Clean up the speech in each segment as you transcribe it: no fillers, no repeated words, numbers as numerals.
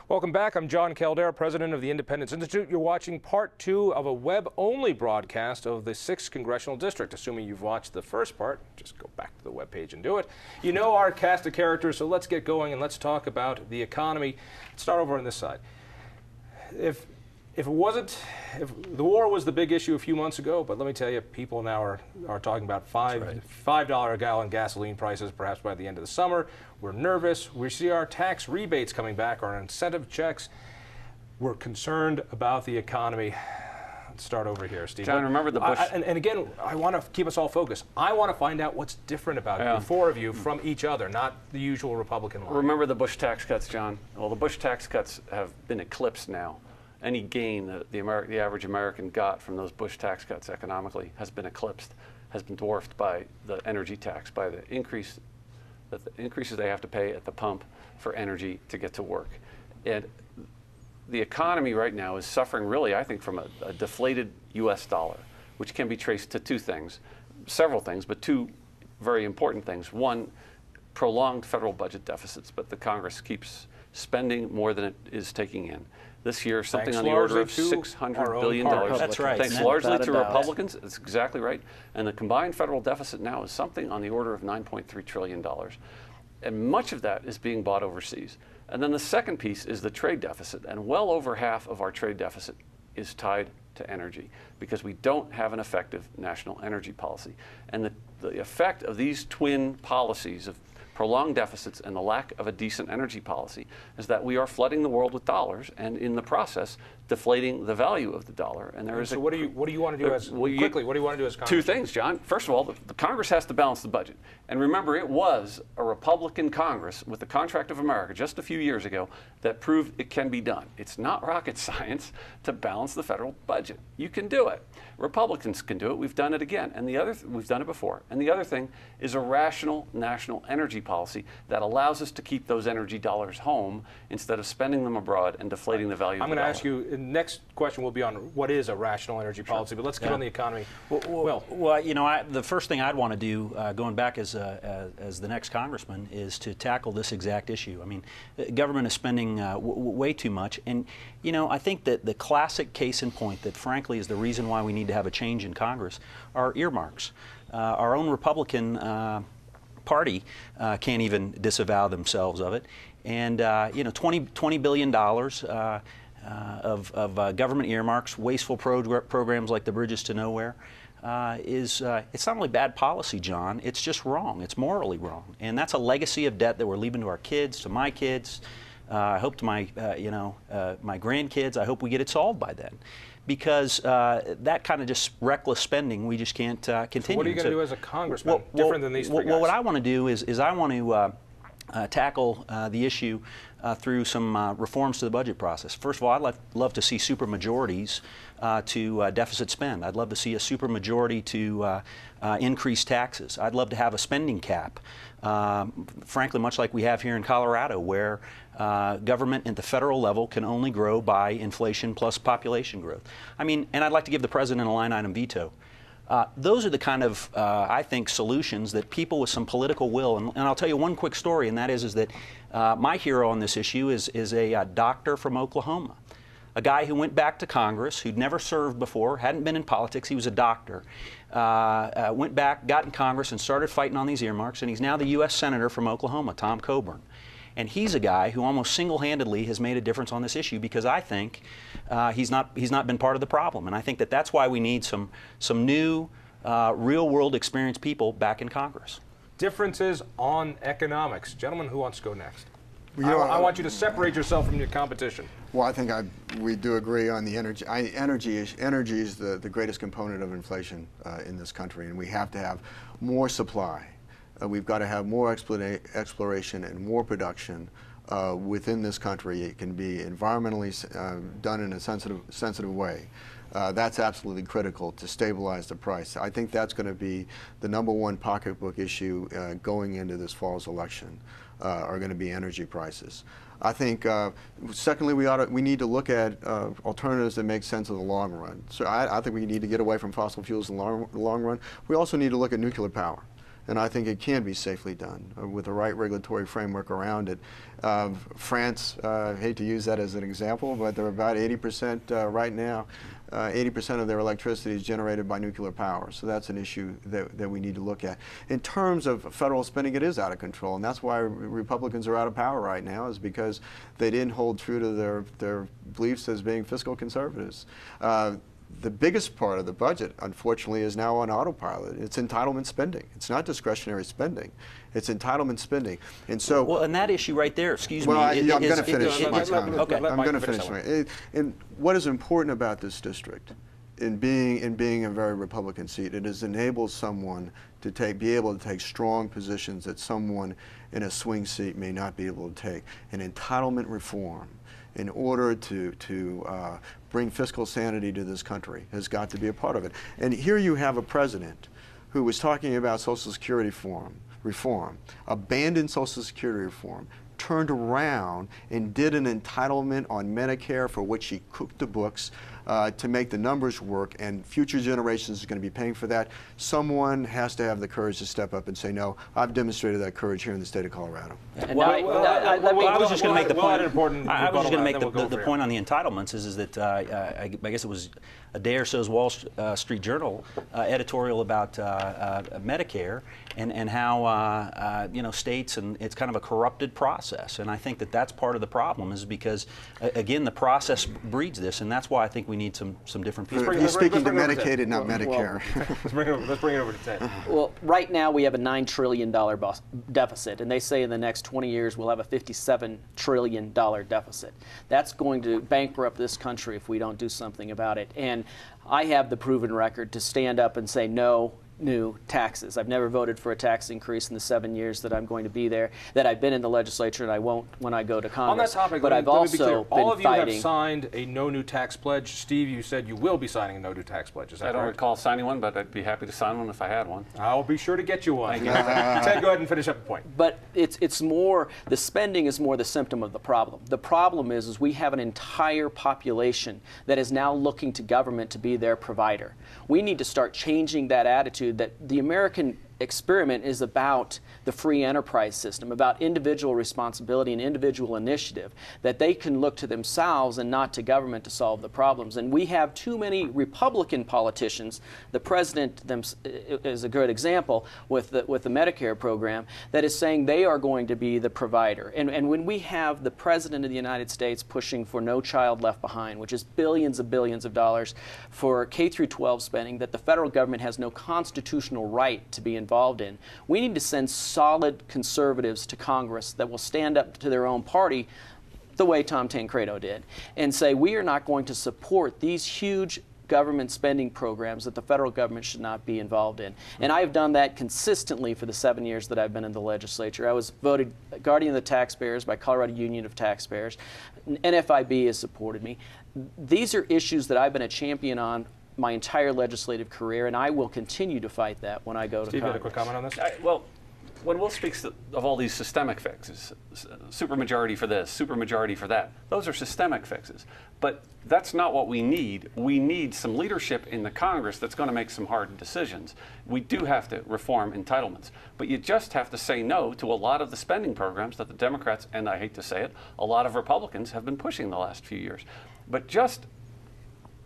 Welcome back. I'm John Caldera, president of the Independence Institute. You're watching part 2 of a web-only broadcast of the 6th Congressional District. Assuming you've watched the first part, just go back to the webpage and do it. You know our cast of characters, so let's get going and let's talk about the economy. Let's start over on this side. If the war was the big issue a few months ago, but let me tell you, people now are talking about $5 a gallon gasoline prices perhaps by the end of the summer. We're nervous. We see our tax rebates coming back, our incentive checks. We're concerned about the economy. Let's start over here, Steve. John, remember the Bush... and again, I want to keep us all focused. I want to find out what's different about the four of you from each other, not the usual Republican line. Remember the Bush tax cuts, John? Well, the Bush tax cuts have been eclipsed now. Any gain that the average American got from those Bush tax cuts economically has been eclipsed, has been dwarfed by the energy tax, by the increases they have to pay at the pump for energy to get to work. And the economy right now is suffering really, I think, from a deflated U.S. dollar, which can be traced to two things, several things, but two very important things. One, prolonged federal budget deficits, but the Congress keeps spending more than it is taking in. This year, something on the order of $600 billion. That's right. Thanks largely to Republicans. That's exactly right. And the combined federal deficit now is something on the order of $9.3 trillion. And much of that is being bought overseas. And then the second piece is the trade deficit. And well over half of our trade deficit is tied to energy because we don't have an effective national energy policy. And the effect of these twin policies of prolonged deficits and the lack of a decent energy policy is that we are flooding the world with dollars and in the process deflating the value of the dollar. And there is so what do you want to do as quickly? What do you want to do as Congress? Two things, John. First of all, the Congress has to balance the budget. And remember, it was a Republican Congress with the Contract of America just a few years ago that proved it can be done. It's not rocket science to balance the federal budget. You can do it. Republicans can do it. We've done it again. And we've done it before. And the other thing is a rational national energy policy that allows us to keep those energy dollars home instead of spending them abroad and deflating the value of the dollar. I'm going to ask you, the next question will be on what is a rational energy policy, but let's get on the economy. Well, you know, the first thing I'd want to do, going back as the next congressman, is to tackle this exact issue. I mean, the government is spending way too much, and you know, I think that the classic case in point that frankly is the reason why we need to have a change in Congress are earmarks. Our own Republican party can't even disavow themselves of it, and you know, $20 billion of government earmarks, wasteful programs like the Bridges to Nowhere, it's not only bad policy, John, it's just wrong. It's morally wrong. And that's a legacy of debt that we're leaving to our kids, to my kids, I hope to my, my grandkids. I hope we get it solved by then. Because that kind of just reckless spending, we just can't continue. So what are you going to do as a congressman, different than these three guys? Well, what I want to do is I want to tackle the issue through some reforms to the budget process. First of all, I'd love to see supermajorities to deficit spend. I'd love to see a supermajority to increase taxes. I'd love to have a spending cap, frankly, much like we have here in Colorado, where government at the federal level can only grow by inflation plus population growth. I mean, and I'd like to give the president a line item veto. Those are the kind of, I think, solutions that people with some political will, and I'll tell you one quick story, and that is that my hero on this issue is a doctor from Oklahoma, a guy who went back to Congress, who'd never served before, hadn't been in politics, he was a doctor, went back, got in Congress, and started fighting on these earmarks, and he's now the U.S. Senator from Oklahoma, Tom Coburn. And he's a guy who almost single-handedly has made a difference on this issue because I think he's not been part of the problem. And I think that that's why we need some new, real-world experienced people back in Congress. Differences on economics. Gentlemen, who wants to go next? I want you to separate yourself from your competition. Well, I think we do agree on the energy. Energy is the greatest component of inflation in this country, and we have to have more supply. We've got to have more exploration and more production within this country. It can be environmentally done in a sensitive way. That's absolutely critical to stabilize the price. I think that's going to be the #1 pocketbook issue going into this fall's election, are going to be energy prices. I think, secondly, we need to look at alternatives that make sense in the long run. So I think we need to get away from fossil fuels in the long run. We also need to look at nuclear power. and I think it can be safely done with the right regulatory framework around it. France, I hate to use that as an example, but they're about 80% right now. 80% of their electricity is generated by nuclear power, so that's an issue that we need to look at. In terms of federal spending, it is out of control, and that's why Republicans are out of power right now, is because they didn't hold true to their beliefs as being fiscal conservatives. The biggest part of the budget, unfortunately, is now on autopilot. It's entitlement spending. It's not discretionary spending. It's entitlement spending. And so, well, and that issue right there, excuse me. I'm going to finish my comment. Okay. I'm going to finish. And what is important about this district, in being a very Republican seat, it has enabled someone to be able to take strong positions that someone in a swing seat may not be able to take. An entitlement reform, in order to bring fiscal sanity to this country, has got to be a part of it. And here you have a president who was talking about Social Security reform, abandoned Social Security reform, turned around and did an entitlement on Medicare for which he cooked the books to make the numbers work, and future generations are going to be paying for that. Someone has to have the courage to step up and say, no, I've demonstrated that courage here in the state of Colorado. I was just going to make the point. I was just going to make the point on the entitlements is that I guess it was a day or so's Wall Street Journal editorial about Medicare and how you know, states, and it's kind of a corrupted process. And I think that that's part of the problem, is because again, the process breeds this, and that's why I think we need some different people. He's speaking to Medicaid, not Medicare. Let's bring it over to Ted. Well, right now we have a $9 trillion deficit, and they say in the next 20 years we'll have a $57 trillion deficit. That's going to bankrupt this country if we don't do something about it. And I have the proven record to stand up and say no new taxes. I've never voted for a tax increase in the 7 years that I'm going to be there, that I've been in the legislature, and I won't when I go to Congress. On that topic, but I've also been all of you fighting. have signed a no new tax pledge. Steve, you said you will be signing a no new tax pledge. Is that I don't correct? recall signing one, but I'd be happy to sign one if I had one. I'll be sure to get you one. Ted, go ahead and finish up the point. But it's more, the spending is more the symptom of the problem. The problem is we have an entire population that is now looking to government to be their provider. We need to start changing that attitude that the American experiment is about the free enterprise system, about individual responsibility and individual initiative, that they can look to themselves and not to government to solve the problems. And we have too many Republican politicians, the president is a good example with the Medicare program, that is saying they are going to be the provider. And when we have the president of the United States pushing for No Child Left Behind, which is billions of dollars for K through 12 spending that the federal government has no constitutional right to be involved in, we need to send solid conservatives to Congress that will stand up to their own party the way Tom Tancredo did and say we are not going to support these huge government spending programs that the federal government should not be involved in. And I have done that consistently for the 7 years that I've been in the legislature. I was voted Guardian of the Taxpayers by Colorado Union of Taxpayers. NFIB has supported me. These are issues that I've been a champion on my entire legislative career, and I will continue to fight that when I go to Steve, Congress. you had a quick comment on this? Well, when Will speaks of all these systemic fixes, supermajority for this, supermajority for that, those are systemic fixes. But that's not what we need. We need some leadership in the Congress that's going to make some hard decisions. We do have to reform entitlements. But you just have to say no to a lot of the spending programs that the Democrats, and I hate to say it, a lot of Republicans have been pushing the last few years. But just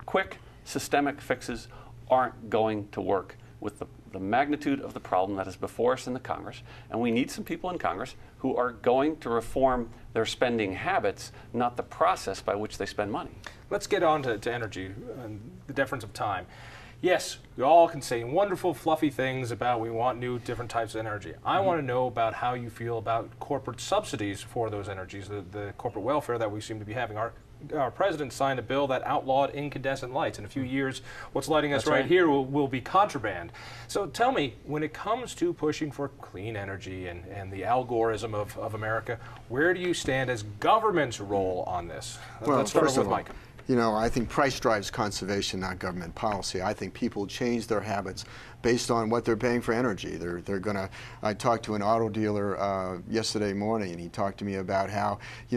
quick systemic fixes aren't going to work with the magnitude of the problem that is before us in the Congress. And we need some people in Congress who are going to reform their spending habits, not the process by which they spend money. Let's get on to energy and the difference of time. Yes, we all can say wonderful, fluffy things about we want new, different types of energy. I want to know about how you feel about corporate subsidies for those energies, the corporate welfare that we seem to be having. Our president signed a bill that outlawed incandescent lights. In a few years, what's lighting us right here will be contraband. So tell me, when it comes to pushing for clean energy and the algorithm of America, where do you stand as government's role on this? Well, let's start first with of all, Mike. you know, I think price drives conservation, not government policy. I think people change their habits based on what they're paying for energy. They're gonna. I talked to an auto dealer yesterday morning, and he talked to me about how, you know,